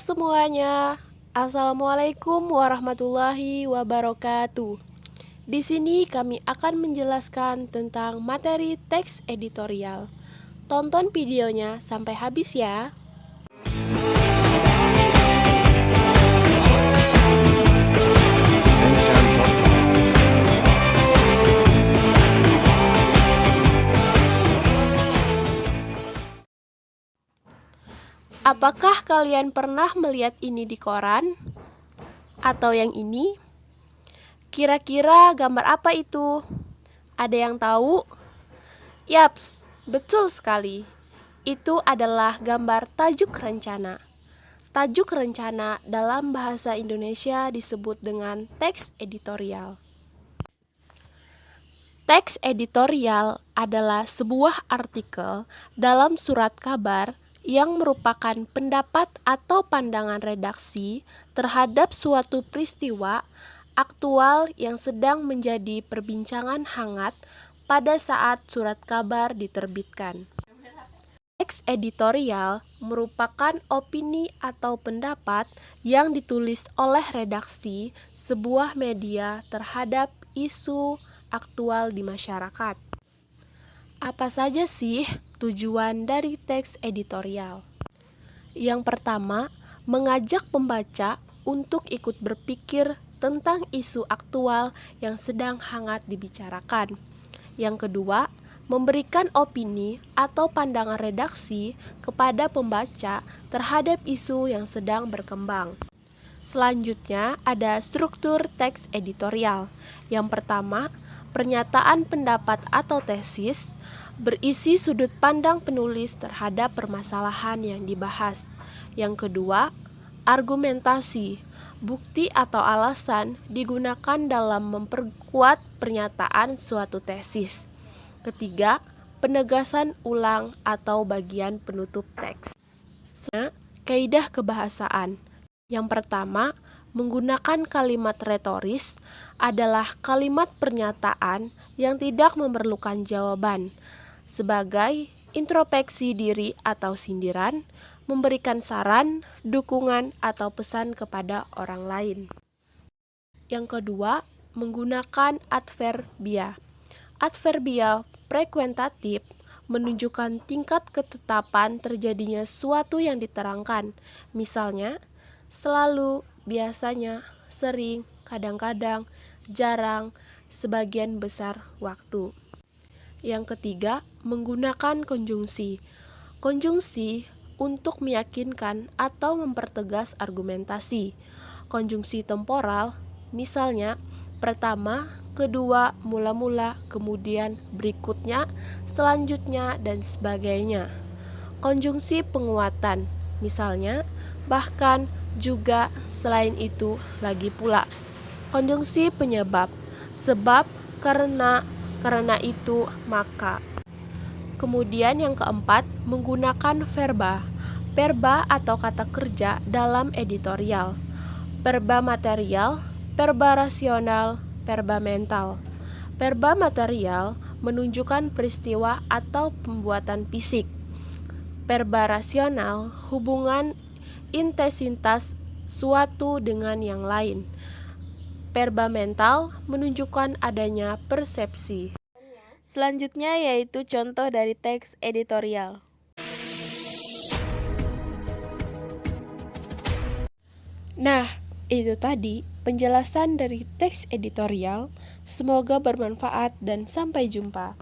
semuanya, Assalamualaikum warahmatullahi wabarakatuh. Di sini kami akan menjelaskan tentang materi teks editorial. Tonton videonya sampai habis ya. Apakah kalian pernah melihat ini di koran? Atau yang ini? Kira-kira gambar apa itu? Ada yang tahu? Yaps, betul sekali. Itu adalah gambar tajuk rencana. Tajuk rencana dalam bahasa Indonesia disebut dengan teks editorial. Teks editorial adalah sebuah artikel dalam surat kabar yang merupakan pendapat atau pandangan redaksi terhadap suatu peristiwa aktual yang sedang menjadi perbincangan hangat pada saat surat kabar diterbitkan. Teks editorial merupakan opini atau pendapat yang ditulis oleh redaksi sebuah media terhadap isu aktual di masyarakat. Apa saja sih tujuan dari teks editorial? Yang pertama, mengajak pembaca untuk ikut berpikir tentang isu aktual yang sedang hangat dibicarakan. Yang kedua, memberikan opini atau pandangan redaksi kepada pembaca terhadap isu yang sedang berkembang. Selanjutnya, ada struktur teks editorial. Yang pertama, pernyataan pendapat atau tesis berisi sudut pandang penulis terhadap permasalahan yang dibahas. Yang kedua, argumentasi, bukti atau alasan digunakan dalam memperkuat pernyataan suatu tesis. Ketiga, penegasan ulang atau bagian penutup teks. Kaidah kebahasaan. Yang pertama, menggunakan kalimat retoris adalah kalimat pernyataan yang tidak memerlukan jawaban, sebagai introspeksi diri atau sindiran, memberikan saran, dukungan, atau pesan kepada orang lain. Yang kedua, menggunakan adverbia. Adverbia frekuentatif menunjukkan tingkat ketetapan terjadinya sesuatu yang diterangkan. Misalnya, selalu, biasanya, sering, kadang-kadang, jarang, sebagian besar waktu. Yang ketiga, menggunakan konjungsi. Konjungsi untuk meyakinkan atau mempertegas argumentasi. Konjungsi temporal, misalnya, pertama, kedua, mula-mula, kemudian, berikutnya, selanjutnya, dan sebagainya. Konjungsi penguatan, misalnya, bahkan, juga, selain itu, lagi pula. Konjungsi penyebab, sebab, karena itu, maka. Kemudian yang keempat, menggunakan verba. Verba atau kata kerja dalam editorial. Verba material, verba rasional, verba mental. Verba material menunjukkan peristiwa atau pembuatan fisik. Verba rasional, hubungan intensitas suatu dengan yang lain. Verba mental menunjukkan adanya persepsi. Selanjutnya yaitu contoh dari teks editorial. Nah, itu tadi penjelasan dari teks editorial. Semoga bermanfaat dan sampai jumpa.